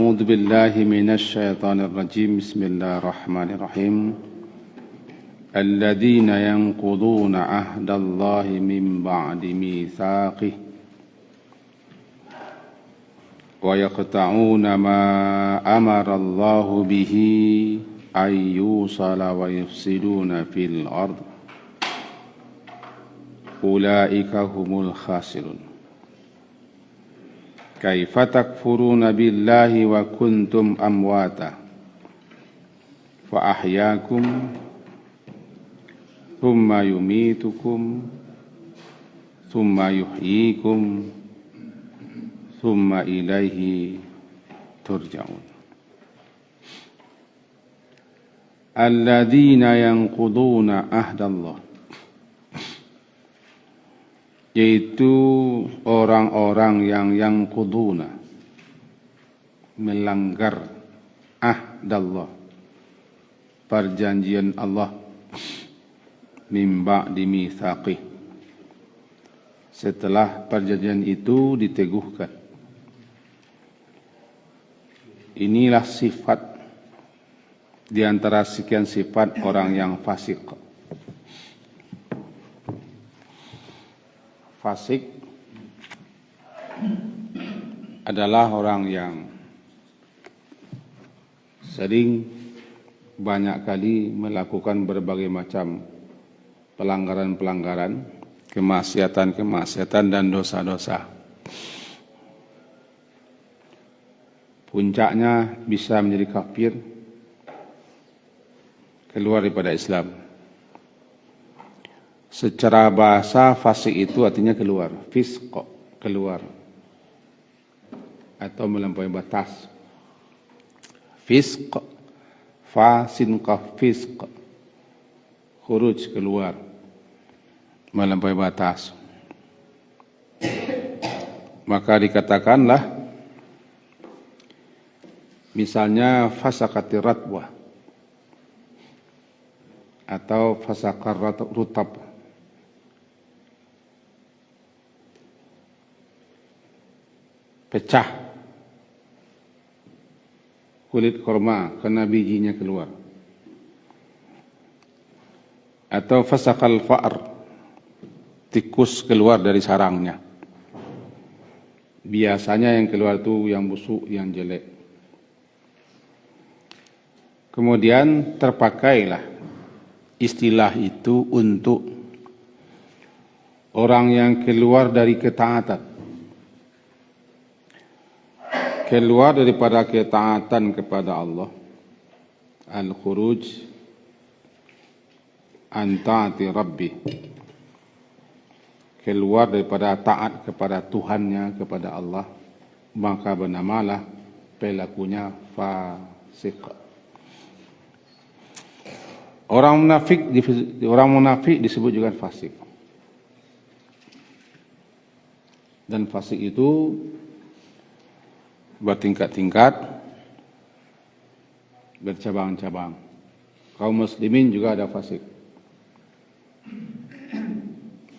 أعوذ بالله من الشيطان الرجيم بسم الله الرحمن الرحيم الذين ينقضون عهد الله من بعد ميثاقه ويقطعون ما أمر الله به أن يوصل ويفسدون في الأرض أولئك هم الخاسرون كيف تكفرون بالله وكنتم أمواتا فأحياكم ثم يميتكم ثم يحييكم ثم إليه ترجعون الذين ينقضون عهد الله, yaitu orang-orang yang kuduna, melanggar ahdallah, perjanjian Allah, min ba'di mitsaqih, setelah perjanjian itu diteguhkan. Inilah sifat di antara sekian sifat orang yang fasik. Fasik adalah orang yang sering banyak kali melakukan berbagai macam pelanggaran-pelanggaran, kemaksiatan-kemaksiatan dan dosa-dosa. Puncaknya bisa menjadi kafir, keluar daripada Islam. Secara bahasa fasik itu artinya keluar, fisq, keluar atau melampaui batas. Fisq, fasin ka fisq, khuruj, keluar, melampaui batas. Maka dikatakanlah, misalnya fasaqati ratbah atau fasaqar rutab, pecah kulit korma karena bijinya keluar. Atau fasaqal fa'r, tikus keluar dari sarangnya. Biasanya yang keluar itu yang busuk, yang jelek. Kemudian terpakailah istilah itu untuk orang yang keluar dari ketaatan, keluar daripada ketaatan kepada Allah, al-khuruj an ta'ati Rabbi, keluar daripada taat kepada Tuhannya, kepada Allah, maka bernamalah pelakunya fasik. Orang munafik disebut juga fasik. Dan fasik itu bertingkat-tingkat, bercabang-cabang. Kaum muslimin juga ada fasik.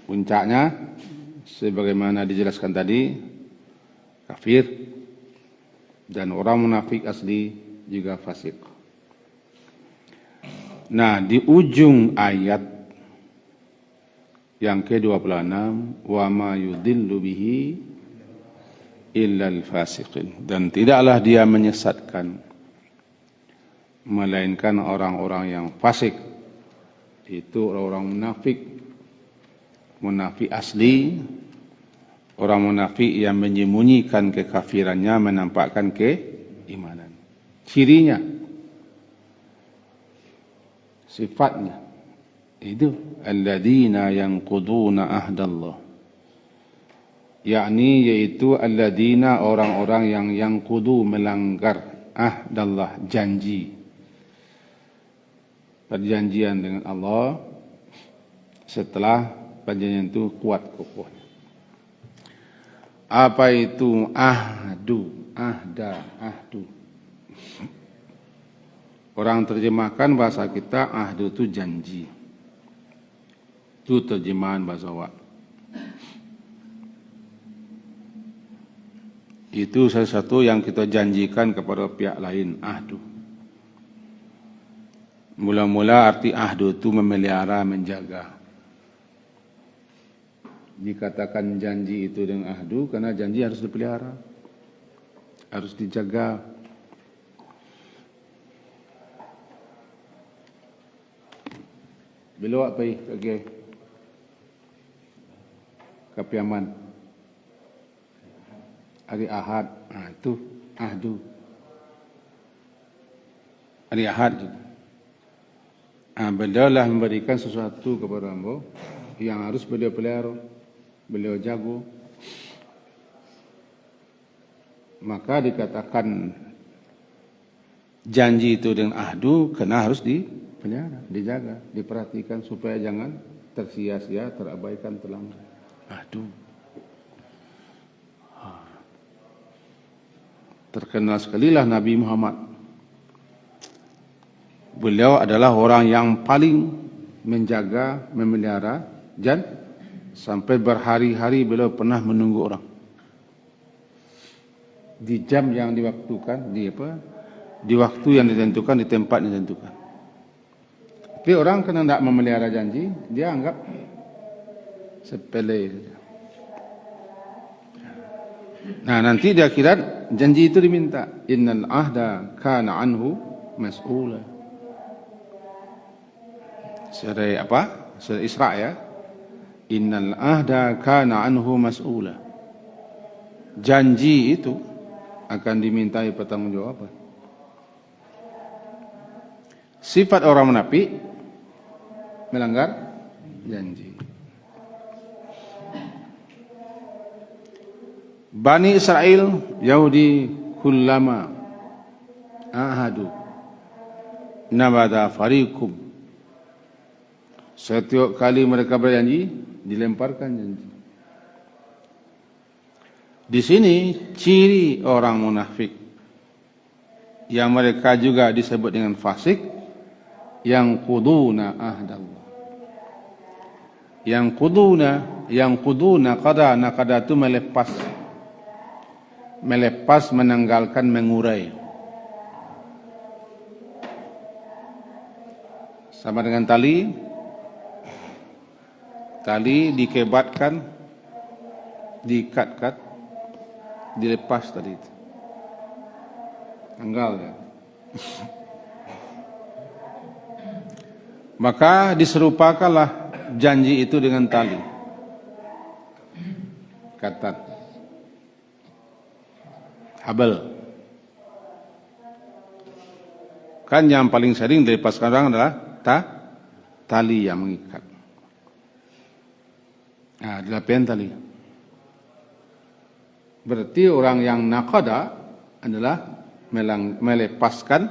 Puncaknya sebagaimana dijelaskan tadi, kafir, dan orang munafik asli juga fasik. Nah, di ujung ayat yang ke-26, wa ma yudillu bihi illal fasiqin, dan tidaklah dia menyesatkan melainkan orang-orang yang fasik, itu orang-orang munafik, munafik asli, orang munafik yang menyembunyikan kekafirannya, menampakkan keimanan. Cirinya, sifatnya itu alladzina yanquduna ahdallah, yakni yaitu alladzina, orang-orang yang kudu melanggar ahdallah, janji, perjanjian dengan Allah setelah perjanjian itu kuat kokohnya. Apa itu ahdu, ahda, ahdu? Orang terjemahkan bahasa kita ahdu itu janji. Itu terjemahan bahasa Jawa. Itu salah satu yang kita janjikan kepada pihak lain, ahdu. Mula-mula arti ahdu itu memelihara, menjaga. Dikatakan janji itu dengan ahdu karena janji harus dipelihara, harus dijaga. Belok apa okay. Kapiaman hari Ahad, itu ahdu. Hari Ahad juga. Beliau lah memberikan sesuatu kepada hamba yang harus beliau pelihara, beliau jaga. Maka dikatakan janji itu dengan ahdu kena harus dipelihara, dijaga, diperhatikan supaya jangan tersia-sia, terabaikan, terlambat. Ahdu. Terkenal sekali lah Nabi Muhammad. Beliau adalah orang yang paling menjaga, memelihara sampai berhari-hari beliau pernah menunggu orang. Di jam yang diwaktukan, di waktu yang ditentukan, di tempat yang ditentukan. Tapi orang kena tidak memelihara janji, dia anggap sepele. Nah, nanti di akhirat janji itu diminta. Innal ahda kana anhu mas'ula. Surah apa? Surah Isra ya. Innal ahda kana anhu mas'ula. Janji itu akan dimintai pertanggungjawaban. Sifat orang munafik melanggar janji. Bani Israel, Yahudi, kullama ahadu nabada fariqum. Setiap kali mereka berjanji, dilemparkan janji. Di sini ciri orang munafik yang mereka juga disebut dengan fasik, yang quduna ahdallah. Yang quduna qada itu melepas, menanggalkan, mengurai. Sama dengan tali dikebatkan, diikat-kat, dilepas tadi itu. Tanggal ya. Maka diserupakanlah janji itu dengan tali. Katat. Habel. Kan yang paling sering dilepaskan orang adalah tali yang mengikat. Nah, dilapian tali. Berarti orang yang naqada adalah melepaskan,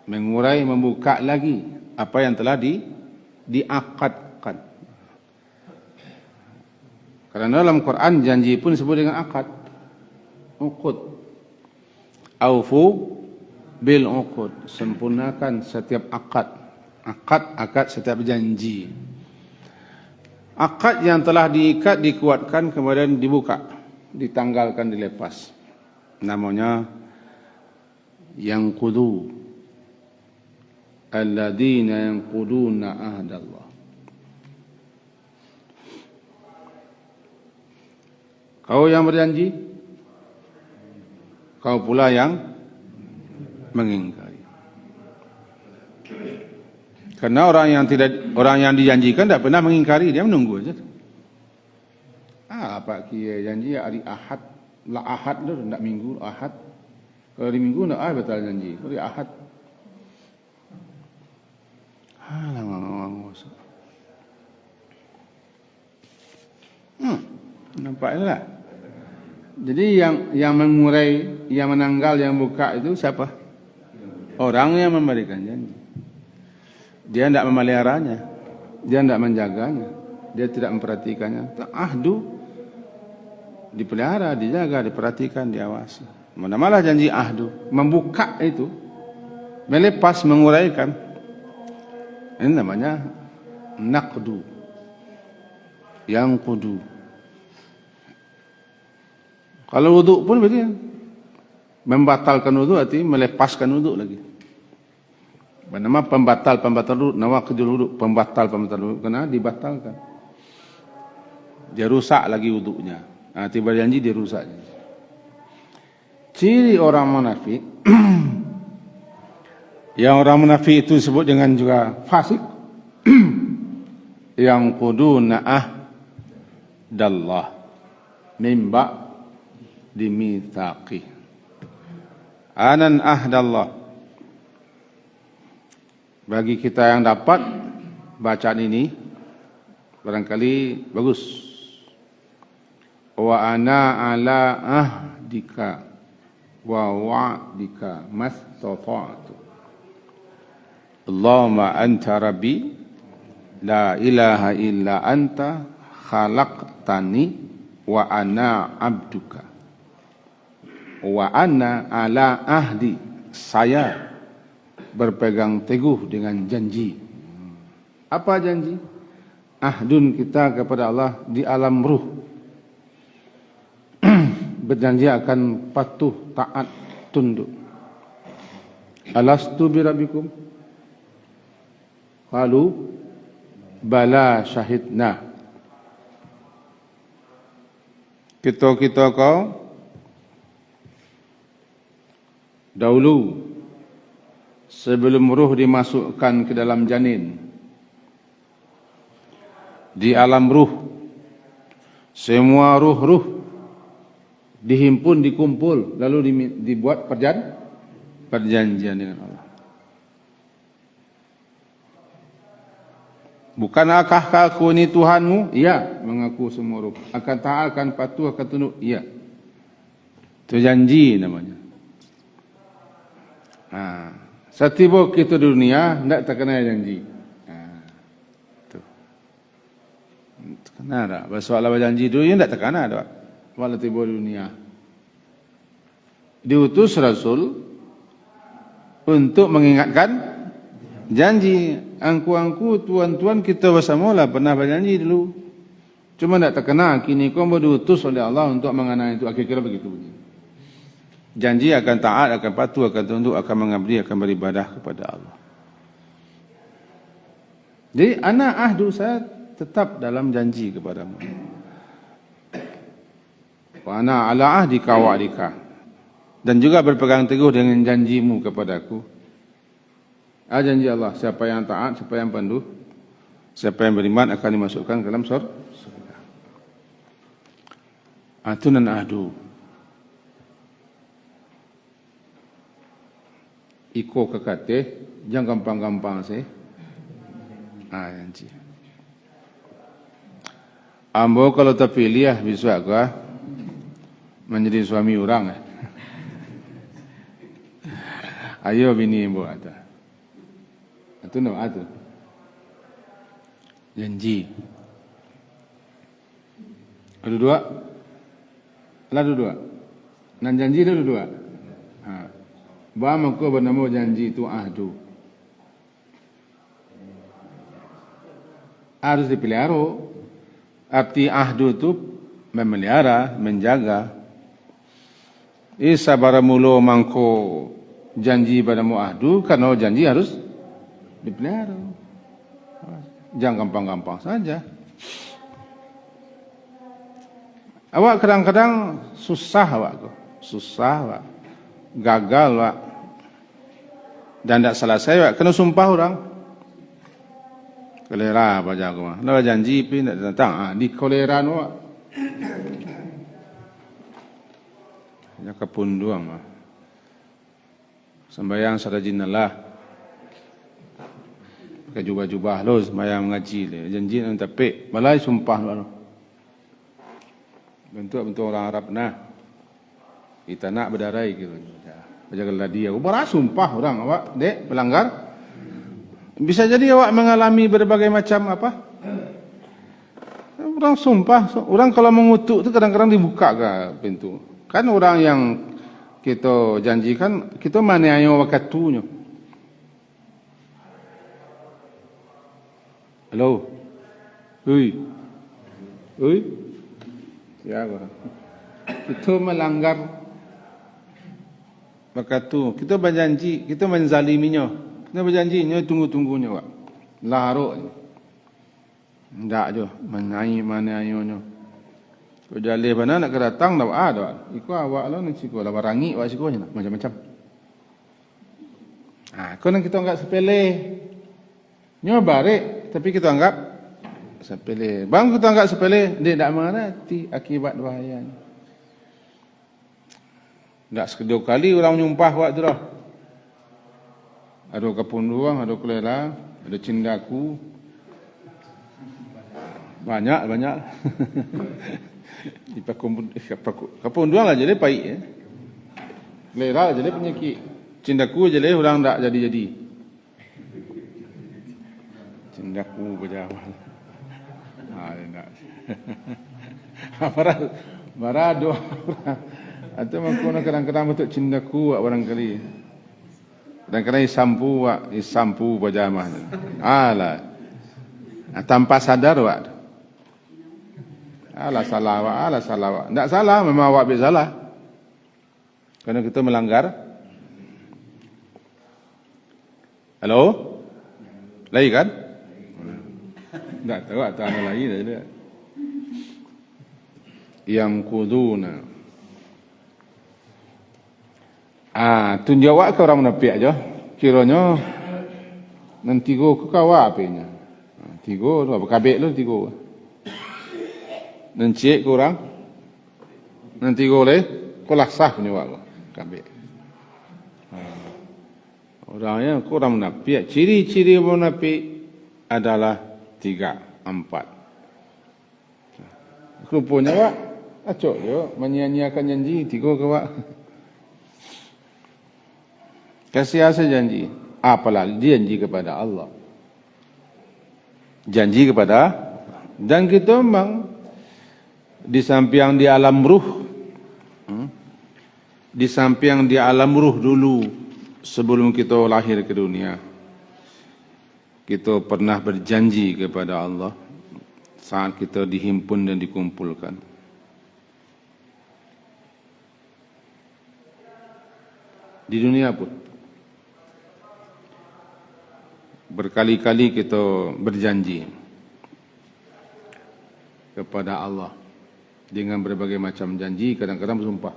mengurai, membuka lagi apa yang telah diakadkan. Karena dalam Quran janji pun disebut dengan akad. Uqud. Aufu bil uqud. Sempurnakan setiap akad. Akad setiap janji. Akad yang telah diikat, dikuatkan, kemudian dibuka, ditanggalkan, dilepas. Namanya yang qudu. Alladzina yanquduna ahdallah. Kau yang berjanji, kau pula yang mengingkari. Karena orang yang dijanjikan tidak pernah mengingkari, dia menunggu saja. Pak Kiai janji hari Ahad, lah Ahad tu, tidak Minggu, Ahad. Kalau di Minggu tidak betul janji, kalau di Ahad. Nampaknya lah. Jadi yang mengurai, yang menanggal, yang buka itu siapa? Orang yang memberikan janji. Dia tidak memeliharanya, dia tidak menjaganya, dia tidak memperhatikannya. Ahdu dipelihara, dijaga, diperhatikan, diawasi. Mana-mana janji ahdu, membuka itu, melepas, menguraikan. Ini namanya naqdu, yang kudu. Kalau wuduk pun begitu. Membatalkan wuduk arti melepaskan wuduk lagi. Nama pembatal wuduk, nawaqidul wuduk, pembatal wuduk, kena dibatalkan. Dia rusak lagi wuduknya. Tiba janji dia rusak. Ciri orang munafik, yang orang munafik itu disebut dengan juga fasik, yang quduna ahdallah mimba dimitsaqi. Anan ahdallah. Bagi kita yang dapat bacaan ini, barangkali bagus. Wa ana ala ahdika wa wa'dika mastata'tu. Allahumma anta rabbi la ilaha illa anta khalaqtani wa ana abduka. Wa ana ala ahdi, saya berpegang teguh dengan janji. Apa janji? Ahdun kita kepada Allah di alam ruh. Berjanji akan patuh, taat, tunduk. Alastu birabbikum? Qalu bala syahidna. Kita kau dahulu sebelum ruh dimasukkan ke dalam janin, di alam ruh, semua ruh-ruh dihimpun, dikumpul, lalu dibuat perjanjian dengan Allah. Bukanakah aku ini Tuhanmu? Iya, mengaku semua ruh. Akan taat, akan patuh, akan tunduk? Iya. Itu janji namanya. Setiba kita di dunia, tidak terkena janji. Itu. Terkena tak? Soal berjanji dulu, tidak terkena tak? Walau tiba di dunia. Diutus Rasul untuk mengingatkan janji. Angku-angku, tuan-tuan kita bersamalah pernah berjanji dulu. Cuma tidak terkena. Kini kau diutus oleh Allah untuk mengenai itu. Akhir-akhir begitu. Janji akan taat, akan patuh, akan tunduk, akan mengabdi, akan beribadah kepada Allah. Jadi anak ahdu saya tetap dalam janji kepadamu. Wa ana ala ahdika wa wa'dika. Dan juga berpegang teguh dengan janjimu kepadaku. Janji Allah, siapa yang taat, siapa yang pandu, siapa yang beriman akan dimasukkan ke dalam surga. Atunan ahdu. Iko kekate, jangan gampang-gampang sih. Janji. Ambo kalau terpilih bisa gua menjadi suami orang. Ayo bini ambo ada. Itu nama itu. Janji. Ada dua. Ada dua. Nan janji ada dua. Bahawa kau bernama janji itu ahdu. Harus dipelihara. Arti ahdu itu memelihara, menjaga. Isa baramulo mangko janji padamu ahdu, karena janji harus dipelihara. Jangan gampang-gampang saja. Awak kadang-kadang susah awak. Susah awak. Gagal awak. Dan tidak selesai awak. Kena sumpah orang. Kolera apa jago mah. Lalu janji pun tidak datang. Di kolera awak. Ya kepun doang mah. Sembayang sarajinalah. Pakai jubah-jubah lo sembahyang mengaji le. Janji nak tapi malai sumpah lo. Bentuk-bentuk orang Arab nah. Kita nak berdarai gitu. Berjagalah dia. Berapa sumpah orang awak dek pelanggar. Bisa jadi awak mengalami berbagai macam apa? Orang sumpah, orang kalau mengutuk tu kadang-kadang dibuka ke pintu. Kan orang yang kita janjikan, kita mana yang waktunya. Halo. Ui. Ya, Kita melanggar berkata, kita berjanji, kita menzaliminya. Kita berjanjinya tunggu-tunggunya, Pak. Larut. Tak je, mana ayunya. Kau jalih mana nak kedatang dah ada. Iku awak lah nak siku lah barangi awak siku je nak macam-macam. Kau nak kita anggap sepele. Nyo barik tapi kita anggap sepele. Bang kita anggap sepele, dia tak mengerti akibat bahayanya. Tak sekedar kali orang menyumpah buat tu dah. Ada kepunduang, ada kelera, ada cindaku. Banyak. Kepunduang lah jadi baik. Kelera jadi penyakit. Cindaku jadi orang tak jadi-jadi. Cindaku berjawab. Marah dua orang. Atau mengkona kadang-kadang betul cindaku barangkali. Kadang-kadang isampu berjamah. Alah. Tanpa sadar wak. Alah salah. Tak salah, memang awak ambil salah. Kerana kita melanggar. Halo? Lagi kan? Tak tahu atau ada lagi dah. Yang kuduna. Tunjuk awak ke orang menepiak je. Kiranya nanti go ke kawak apanya. Tiga tu apa kabik tu tiga. Nencik ke orang. Nanti go le ko laksah punya awak kabik. Orangnya kurang munafik. Ciri-ciri munafik adalah 3, 4. Rupanya awak acok je menyia-nyiakan janji 3 ke awak. Kasih asa janji, apalagi janji kepada Allah. Janji kepada, dan kita memang di samping di alam ruh, di samping di alam ruh dulu sebelum kita lahir ke dunia, kita pernah berjanji kepada Allah saat kita dihimpun dan dikumpulkan. Di dunia pun berkali-kali kita berjanji kepada Allah dengan berbagai macam janji, kadang-kadang bersumpah.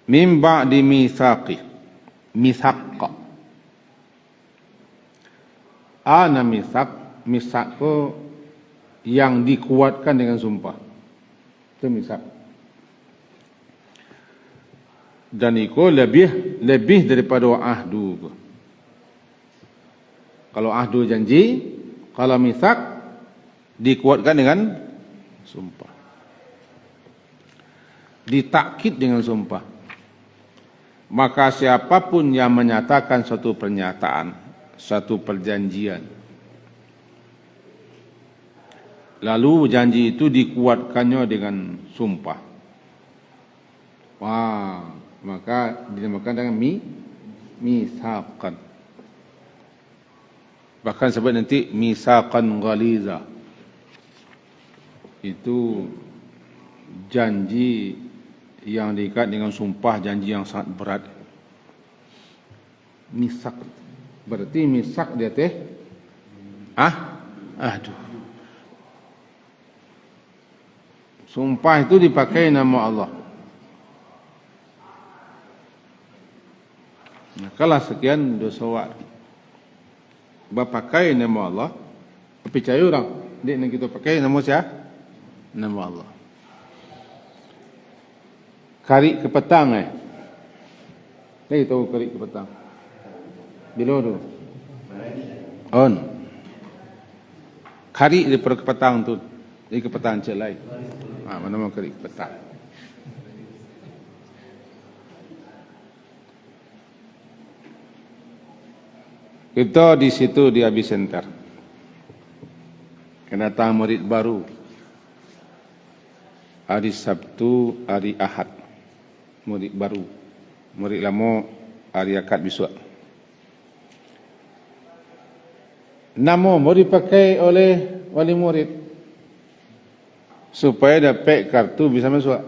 Min ba'di mitsaqi. Ana mitsaq yang dikuatkan dengan sumpah. Itu mitsaq. Dan itu lebih daripada ahdu. Kalau ahdu janji, kalau mitsaq dikuatkan dengan sumpah. Ditakkid dengan sumpah. Maka siapapun yang menyatakan satu pernyataan, satu perjanjian, lalu janji itu dikuatkannya dengan sumpah, maka dinamakan dengan mitsaqan. Bahkan sebab nanti mitsaqan ghaliza. Itu janji yang diikat dengan sumpah, janji yang sangat berat. Mitsaq. Berarti mitsaq dia teh sumpah itu dipakai nama Allah. Kalau sekian dosa wak pakai nama Allah, percaya orang dia nak kita pakai nama siapa? Nama Allah. Kari ke petang lagi tahu kari ke petang bila tu on kari daripada ke petang tu dari ke petang cek lain mana mau kari ke petang. Kita di situ di Abi Center. Kedatangan murid baru. Hari Sabtu, hari Ahad. Murid baru. Murid lama hari Akad besok. Nama mau dipakai oleh wali murid. supaya dapat kartu bisa masuk.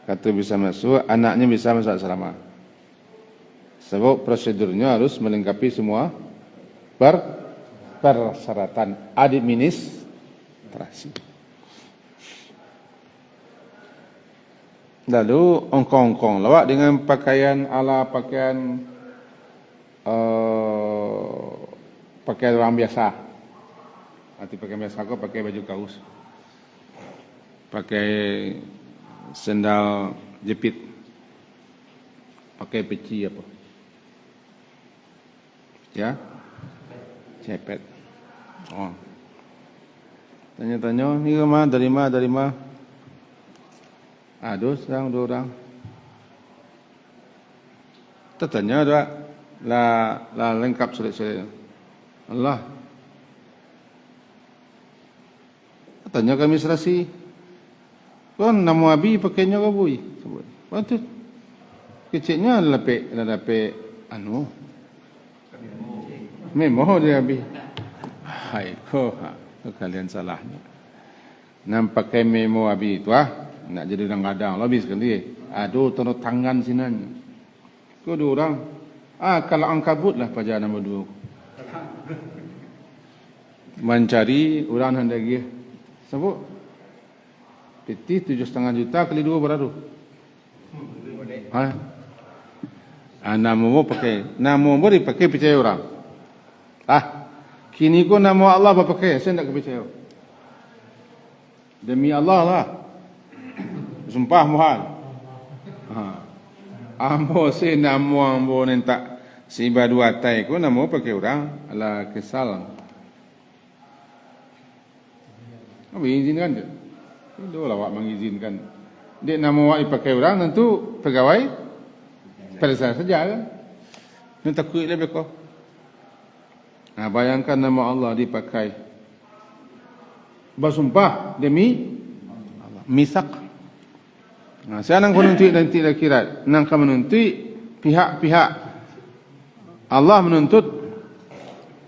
Kartu bisa masuk, anaknya bisa masuk asrama. Sebab prosedurnya harus melengkapi semua persyaratan administrasi. Lalu ongkong-ongkong lawak dengan pakaian pakaian orang biasa. Arti pakaian biasa kau pakai baju kaos, pakai sendal jepit, pakai peci apa? Ya, cepet. Oh, tanya-tanya, ni rumah dari mana? Dua orang. Tertanya dah, lah lengkap sulit-sulit. Allah. Tanya kami serasi. Kan nama Abi pakainya ke bui? Betul. Kecilnya lapik memo dia Abi. Hai, kalian salah. Nampak pakai memo Abi itu nak jadi orang gadang habis kan dia. Aduh tanda tangan sinanya. Kau dua orang. Kalau angkabut lah pajak nombor 2. Mencari orang hendak dia. Sebut. Peti 7,5 juta kali 2 berapa? Nama mau dipakai percaya orang. Kini ko nama Allah pakai, saya tak percaya. Demi Allah lah. Sumpah mohon. Ambo si namo ambo nentak si badu atai ko namo pakai orang ala kesal. Apa izinkan dia? Itu lawak mengizinkan. Dia namo awak pakai orang tentu pegawai periksa saja kan. Ni takut lebih kau. Bayangkan nama Allah dipakai. Bersumpah demi Allah. Misak. Saya nak menuntut nanti akhirat. Nak menuntut pihak-pihak Allah menuntut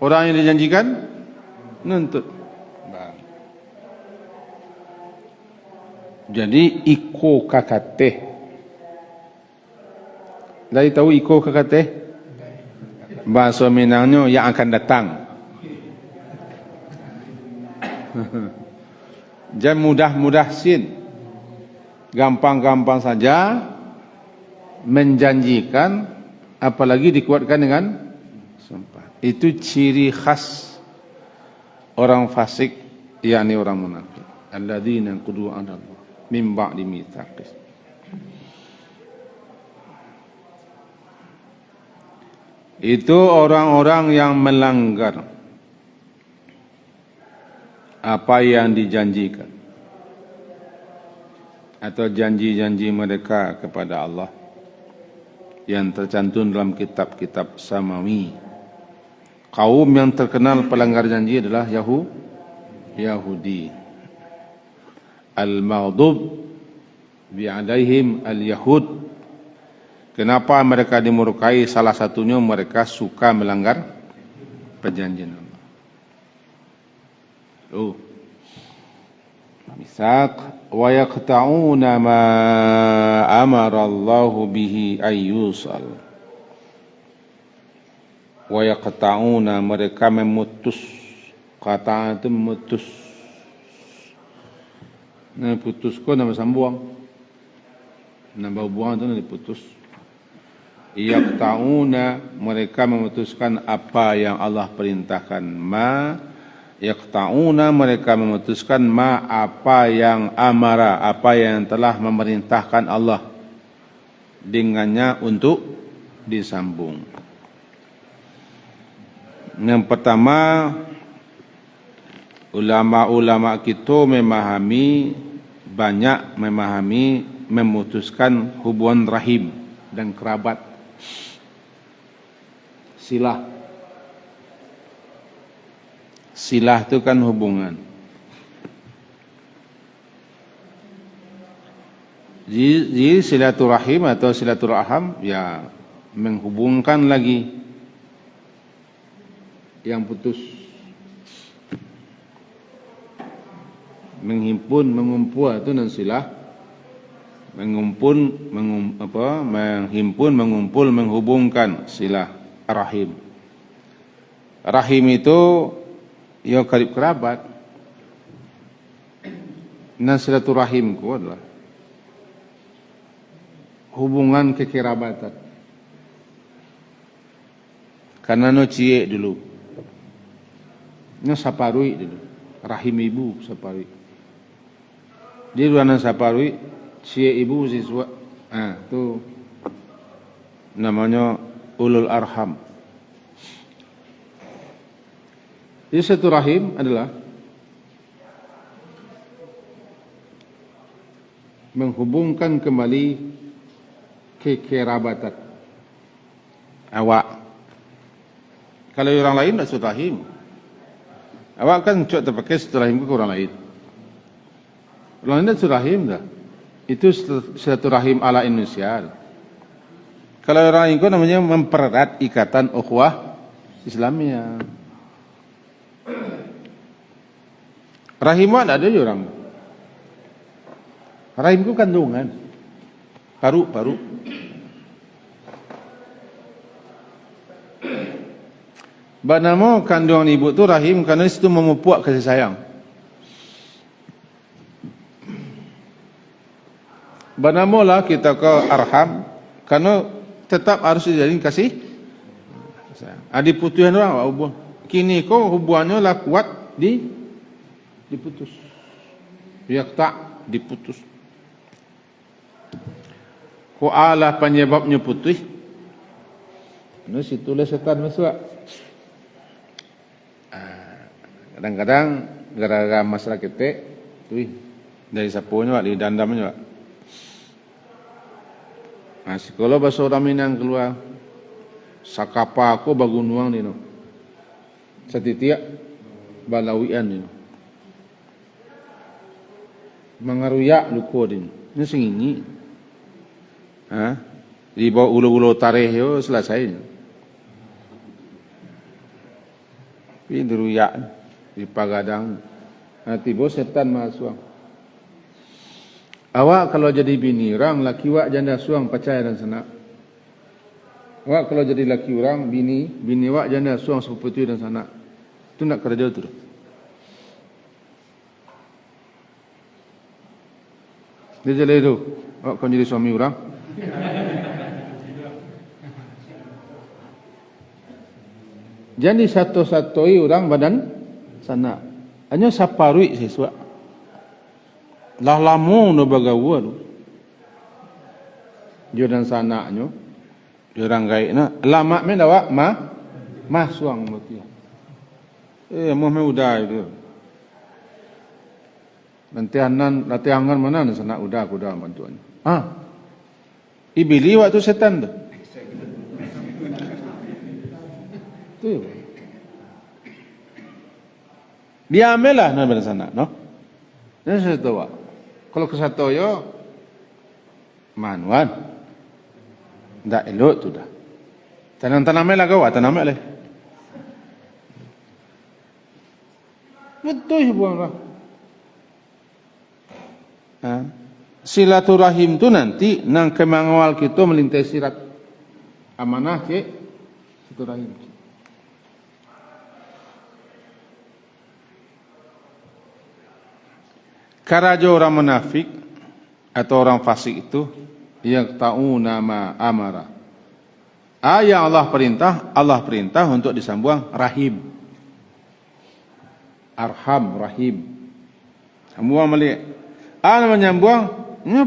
orang yang dijanjikan menuntut. Jadi iko kakateh. Dari tahu iko kakateh? Bahasa Minangnya yang akan datang. Jangan mudah-mudah sin. Gampang-gampang saja menjanjikan, apalagi dikuatkan dengan sumpah. Itu ciri khas orang fasik, yakni orang munafik. Alladzina yanquduna ahdallahi min ba'di mitsaqih. Itu orang-orang yang melanggar apa yang dijanjikan atau janji-janji mereka kepada Allah yang tercantum dalam kitab-kitab samawi. Kaum yang terkenal pelanggar janji adalah Yahudi. Al-maghdub bi'alaihim al-yahud. Kenapa mereka dimurkai? Salah satunya mereka suka melanggar perjanjian Allah. Misaq wa yaqta'una ma amara Allah bihi ayyusal. Wa yaqta'una, mereka memutus. Kata itu memutus. Nah, putus kau nama sambung. Nama buang itu diputus. Yaqta'una, mereka memutuskan apa yang Allah perintahkan. Yaqta'una, mereka memutuskan apa yang amara, apa yang telah memerintahkan Allah dengannya untuk disambung. Yang pertama, ulama-ulama kita memahami memutuskan hubungan rahim dan kerabat, silah. Silah itu kan hubungan. Jadi silaturahim atau silaturaham ya menghubungkan lagi yang putus. menghimpun, mengumpul itu nan silah. Menghimpun, mengumpul, menghubungkan silah rahim. Rahim itu ya karib kerabat. Nah silaturahimku adalah hubungan kekerabatan. Karena no cie dulu, no saparui dulu, rahim ibu saparui. Di ruangan saparui, cie ibu siswa, tu namanya ulul arham. Jadi satu rahim adalah menghubungkan kembali kekerabatan awak. Kalau orang lain tak satu rahim, awak kan cuma terpakai satu rahim ke orang lain. Orang lain tak satu rahim dah. Itu satu rahim ala Indonesia. Kalau orang lain itu namanya mempererat ikatan ukhuwah Islamia. Rahim ada je orang. Rahim itu kandungan. Paru. Banamo kandungan ibu tu rahim karena itu memupuk kasih sayang. Banamo lah kita ke arham karena tetap harus dijadiin kasih sayang. Adik putuhan orang hubung. Kini kau hubungannya lah kuat diputus. Biar tak diputus. Ko Allah penyebabnya putus. Nah situlah setan masuk. Kadang-kadang gara-gara masalah kita, tuh dari sapunya di dandamnya. Nah, kalau bahasa orang Minang keluar, sakapa aku bagunuang ni no. Setiap balawian ni no. Mengaruyak luko din. Ini singini. Di bawah ulu-ulu tarikh yo selesai. Ini diruyak di pagadang. Tiba setan masuk. Awak kalau jadi bini orang, laki wak janda suang percaya dan senak. Awak kalau jadi laki orang, bini wak janda suang sepupu dan senak. Itu nak kerja tu. Dia jadi itu. Awak kau jadi suami orang. Jadi satu-satui orang badan sana. Hanya saparui siswa. Lah lamu no bagawa tu. Jodan sanaknya. Orang gaik na. Lama men awak mah suang mati. Mau udah itu. Latihan mana ni sana udah aku dah bantuan. Ibili waktu setan tu. Tu. Dia amelah na pada sana, no? Dan saya tahu. Kalau ke satu yo manuan. Ndak elok tu dah. Tanam lah kau, tanam lah. Betul buang lah. Silaturahim tu nanti nang kemangwal kita melintai sirat amanah ke silaturahim. Karaja orang munafik atau orang fasik itu yang tahu nama amara. Yang Allah perintah untuk disambung rahim. Arham, rahim. Sambung balik. Nama menyambung,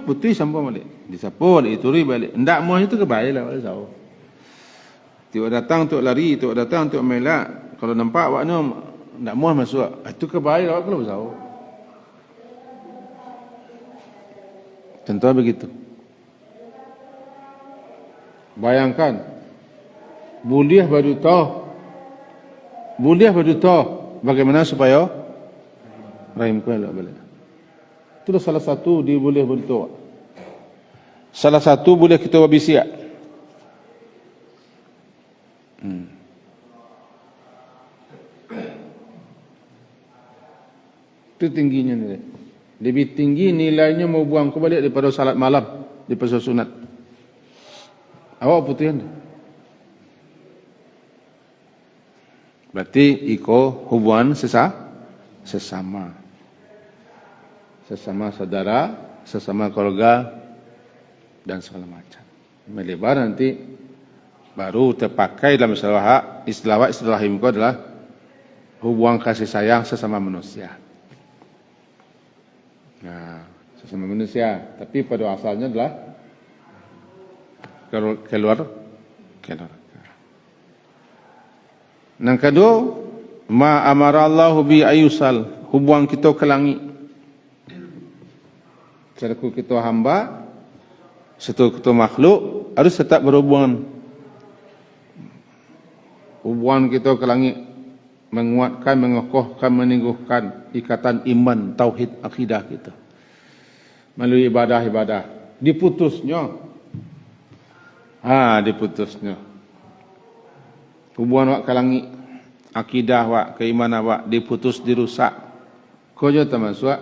putih sambung balik. Disapul, ituri balik. Ndak mau itu kebaiklah oleh tahu. Tiok datang, tiok lari, tiok datang, tiok melak. Kalau nampak awaknya ndak mau masuk. Itu kebaiklah kalau tahu. Contoh begitu. Bayangkan, buliah badutoh. Bagaimana supaya rahim elok balik. Itu salah satu dia boleh badutoh. Salah satu boleh kita wabisiak. Itu tingginya ni. Lebih tinggi nilainya mau buang kau balik daripada salat malam, daripada sunat. Awak putih anda. Berarti iko hubungan sesama saudara, sesama keluarga dan segala macam. Melebar nanti baru terpakai dalam istilah himko adalah hubungan kasih sayang sesama manusia. Nah, sesama manusia, tapi pada asalnya adalah keluarga. Yang kedua, ma amarallahu bi ayusal, hubungan kita ke langit. Selaku kita hamba, satu kita makhluk, harus tetap berhubungan. Hubungan kita ke langit menguatkan, mengokohkan, meningguhkan ikatan iman, tauhid, akidah kita melalui ibadah-ibadah. Diputusnya hubungan wak ke langit, akidah wak, keimanan wak diputus, dirusak. Kau je termasuk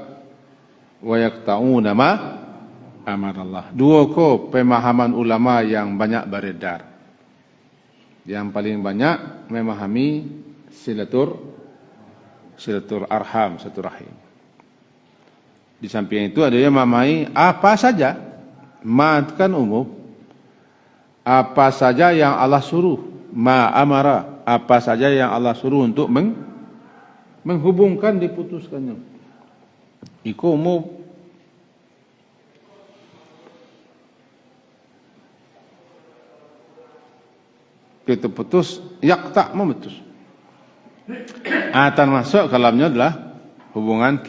wa yaqta'una ma amarallah. Dua ko pemahaman ulama yang banyak beredar. Yang paling banyak memahami silatur arham, silaturahim. Di samping itu ada yang memahami apa saja, ma kan umum, apa saja yang Allah suruh, ma amara, apa saja yang Allah suruh untuk menghubungkan, diputuskannya. Iku umum. Kita putus, yakta memutus. Termasuk kalamnya adalah hubungan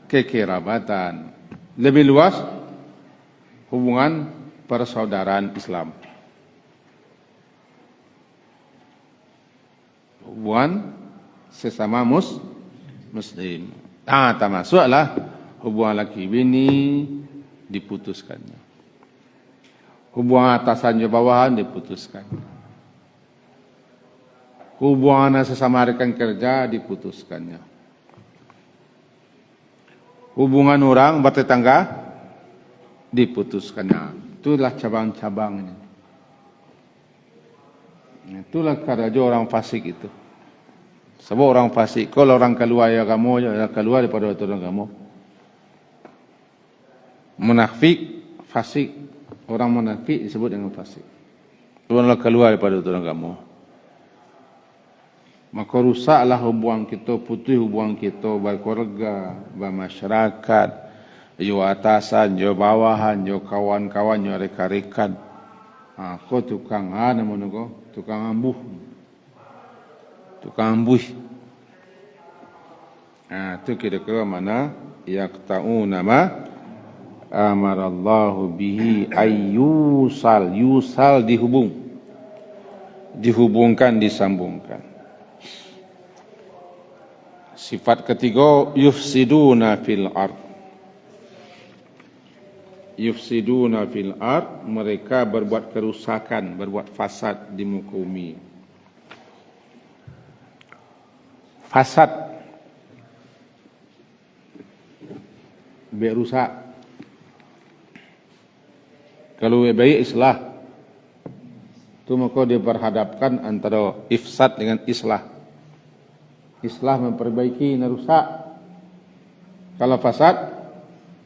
kekerabatan. Lebih luas, hubungan persaudaraan Islam. Hubungan sesama muslim. Termasuklah hubungan laki bini diputuskannya. Hubungan atasan dan bawahan diputuskan. Hubungan sesama rekan kerja diputuskannya. Hubungan orang bertetangga diputuskannya. Itulah cabang-cabangnya. Itulah karaja orang fasik itu. Sebab orang fasik, kalau orang keluar ya kamu, ya keluar daripada orang kamu. Munafik, fasik. Orang munafik disebut dengan fasik. Tuanlah keluar daripada orang kamu. Maka rusaklah hubungan kita, putih hubungan kita berkeluarga, bermasyarakat, jo atasan, jo bawahan, jo kawan-kawan, jo rekan-rekan. Kau tukang namun kau tukang ambuh. Tukang ambuh. Itu kira-kira mana yaqta'una ma amarallahu bihi ayyusal, yusal dihubungkan, disambungkan. Sifat ketiga, yufsiduna fil ard. Yufsiduna fil ard, mereka berbuat kerusakan, berbuat fasad di muka bumi. Fasad, berusak. Kalau baik islah, itu maka dia berhadapkan antara ifsad dengan islah. Islah memperbaiki, merusak. Kalau fasad,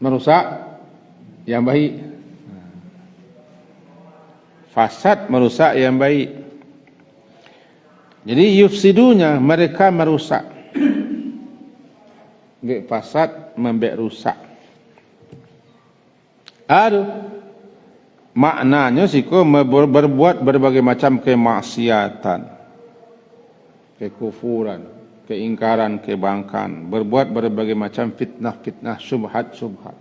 merusak yang baik. Fasad merusak yang baik. Jadi yufsidunya, mereka merusak. Fasad membek rusak. Aduh. Maknanya siko berbuat berbagai macam kemaksiatan, kekufuran, keingkaran, kebangkan, berbuat berbagai macam fitnah-fitnah, syubhat-syubhat.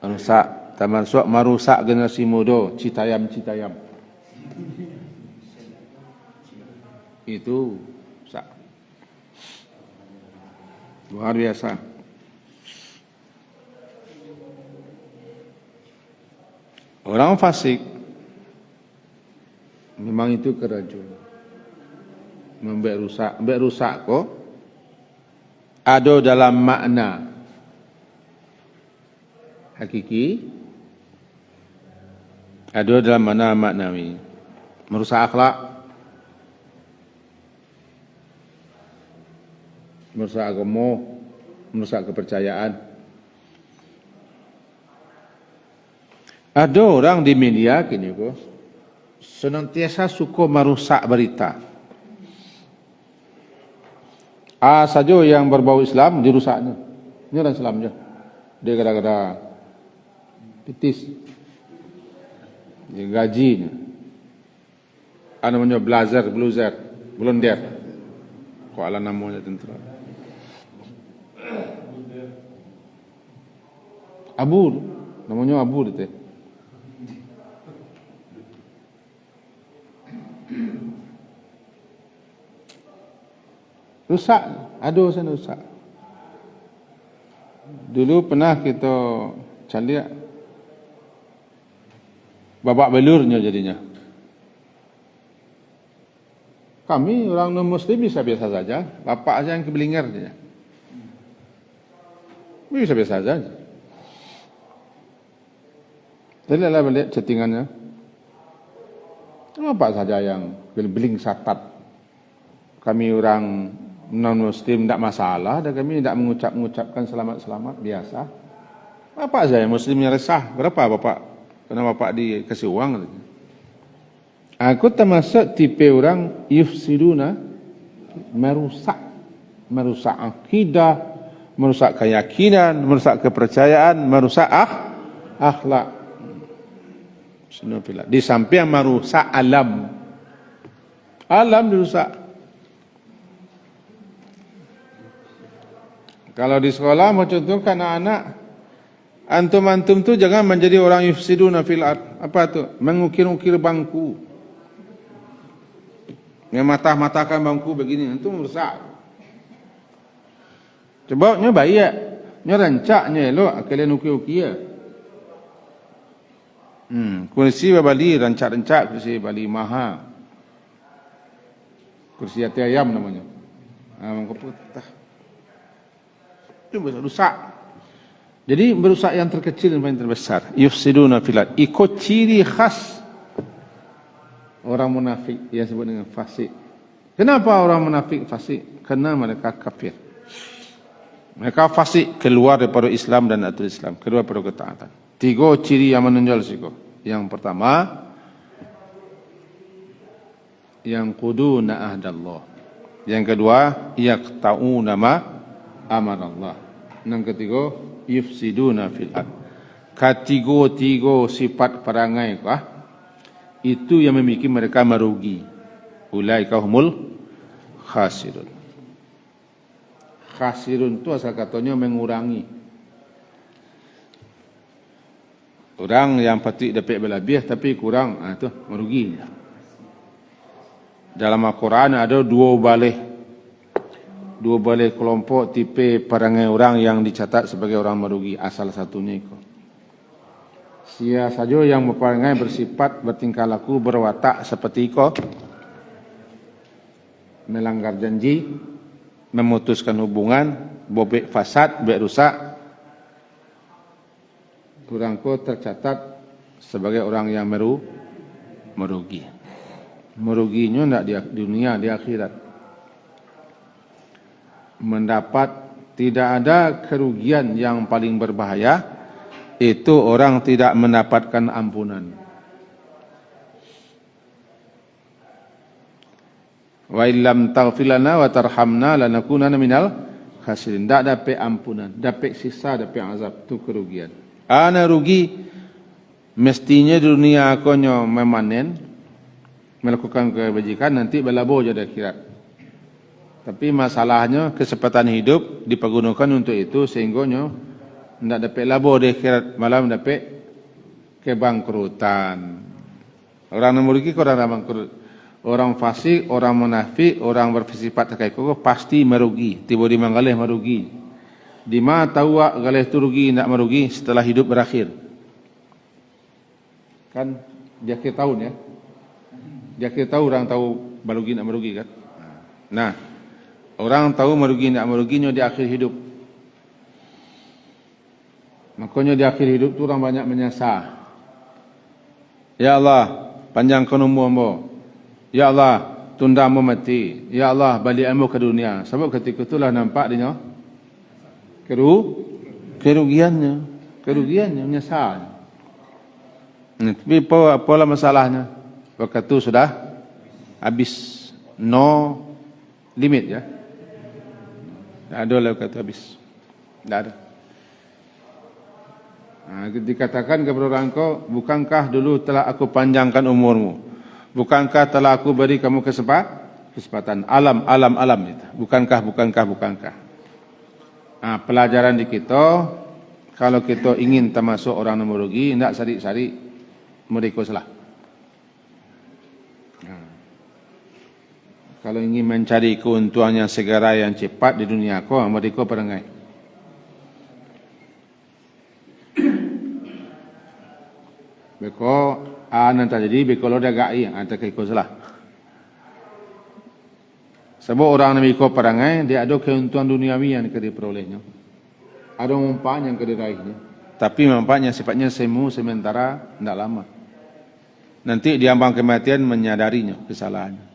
Merusak, termasuk merusak generasi muda, citayam-citayam. Itu rusak. Luar biasa. Orang fasik memang itu kerajaan. Membek rusak kok ada dalam makna hakiki, ada dalam mana maknawi. Merusak akhlak, merusak agama, merusak kepercayaan. Ada orang di media kini ko senantiasa suka merusak berita. Saja yang berbau Islam dirusaknya. Ini orang Islamnya. Dia kadang-kadang pitis. Dia gajinya. Namanya blazer, blonder. Kok ala namanya tentera. Abu, namanya Abu itu. Rusak, ada sana rusak. Dulu pernah kita cari babak belurnya jadinya. Kami orang non-Muslim biasa-biasa saja. Bapak saja yang keblinger saja. Biasa-biasa saja. Jadi lah balik chattingannya. Bapak saja yang beling satat. Kami orang non-Muslim tidak masalah, dan kami tidak mengucapkan selamat-selamat biasa. Bapak saya Muslimnya resah. Berapa Bapak? Karena Bapak dikasih uang. Aku termasuk tipe orang yufsiduna, merusak akidah, merusak keyakinan, merusak kepercayaan, merusak akhlak. Di samping merusak alam dirusak. Kalau di sekolah mau contohkan anak-anak, antum tu jangan menjadi orang yufsiduna fil ard. Apa tu? Mengukir-ukir bangku. Mematah-matahkan bangku begini, itu merusak. Coba nya baik, nya rancaknya elok kalian ukir-ukir. Kursi Bali rancak-rancak, kursi Bali mahal. Kursi hati ayam namanya. Itu rusak. Jadi merusak yang terkecil dan paling terbesar. Yufsiduna fil ard. Ikut ciri khas orang munafik yang disebut dengan fasik. Kenapa orang munafik fasik? Karena mereka kafir. Mereka fasik, keluar daripada Islam dan atur Islam, keluar daripada ketaatan. 3 ciri yang menonjol siko. Yang pertama, yang quduna ahdallah. Yang kedua, yaqta'una ma amarallah. Yang ketiga, yufsiduna fil ard. Tiga sifat perangai kah? Itu yang membuat mereka merugi. Ulaika humul khasirun. Khasirun itu asal katanya mengurangi. Orang yang patut dapat berlebih tapi kurang, itu merugi. Dalam Al-Quran ada dua balik kelompok tipe perangai orang yang dicatat sebagai orang merugi. Asal satunya itu. Sia saja yang berperangai bersifat bertingkah laku berwatak seperti itu, melanggar janji, memutuskan hubungan, bobek fasad, bobek rusak, kurangku tercatat sebagai orang yang merugi. Meruginya tidak di dunia, di akhirat. Tidak ada kerugian yang paling berbahaya, itu orang tidak mendapatkan ampunan. Wa illam taghfir lana wa tarhamna lanakunanna minal khasirin. Tak dapat ampunan, dapat sisa, dapat azab, itu kerugian. Ana rugi, mestinya dunia akonyo memanen, melakukan kebajikan, nanti berlabur jadi akhirat. Tapi masalahnya kesempatan hidup dipergunakan untuk itu sehingga tidak dapat labur di akhirat, malah dapat kebangkrutan. Orang yang merugi, orang yang bangkrut. Orang fasik, orang munafik, orang bersifat terkait kokoh pasti merugi. Tiba-tiba mengalih merugi. Di mana tahu galih itu rugi, tidak merugi setelah hidup berakhir. Kan di akhir tahun ya. Di akhir tahun orang tahu merugi, tidak merugi kan. Nah, orang tahu merugi, tidak meruginya di akhir hidup. Makanya di akhir hidup tu orang banyak menyasar. Ya Allah, panjangkan umur ambo. Ya Allah, tunda ambo mati. Ya Allah, balik ambo ke dunia. Sebab ketika itulah nampak dia kerugiannya, menyesal. Tapi apa masalahnya? Waktu itu sudah habis, no limit ya. Tak ada lah waktu itu habis, tak ada. Dikatakan kepada orang kau, bukankah dulu telah aku panjangkan umurmu? Bukankah telah aku beri kamu kesempatan? Alam. Bukankah. Pelajaran di kita, kalau kita ingin termasuk orang yang merugi, tidak sari-sari mereka salah. Kalau ingin mencari keuntungan yang segera yang cepat di dunia kau, mereka perangai. Beko nanti jadi beko lo dagai ada keiko salah. Sebab orang yang beko perangai dia ada keuntungan duniawi yang diperolehnya. Ada manfaat yang diraihnya. Tapi manfaatnya sifatnya semu sementara, tidak lama. Nanti di ambang kematian menyadarinya kesalahannya.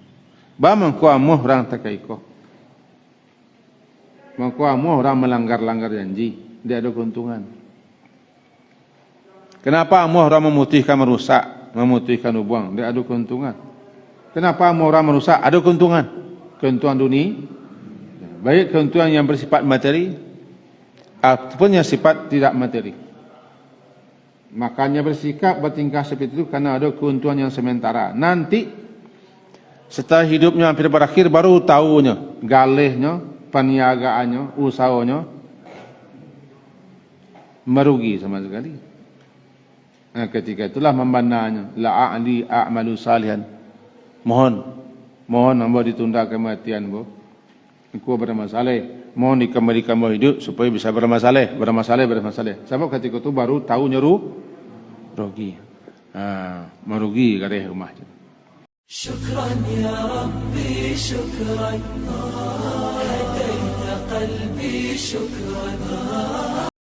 Mengko amuh orang tak keiko. Mengko amuh orang melanggar janji, dia ada keuntungan. Kenapa orang memutihkan merusak, memutihkan hubungan? Dia ada keuntungan. Kenapa orang merusak? Ada keuntungan. Keuntungan dunia, baik keuntungan yang bersifat materi, ataupun yang sifat tidak materi. Makanya bersikap bertingkah seperti itu karena ada keuntungan yang sementara. Nanti setelah hidupnya hampir berakhir baru tahunya, galihnya, perniagaannya, usahanya merugi sama sekali. Ketika itulah membandanya, la'ali a'malu salihan. Mohon hamba ditunda kematian bu. Aku bermasalah. Mohon dikembalikan hidup supaya bisa bermasalah. Sebab ketika itu baru tahu rugi. Merugi karya rumah. Syukran ya Rabbi, syukran. Hadaita qalbi, syukran.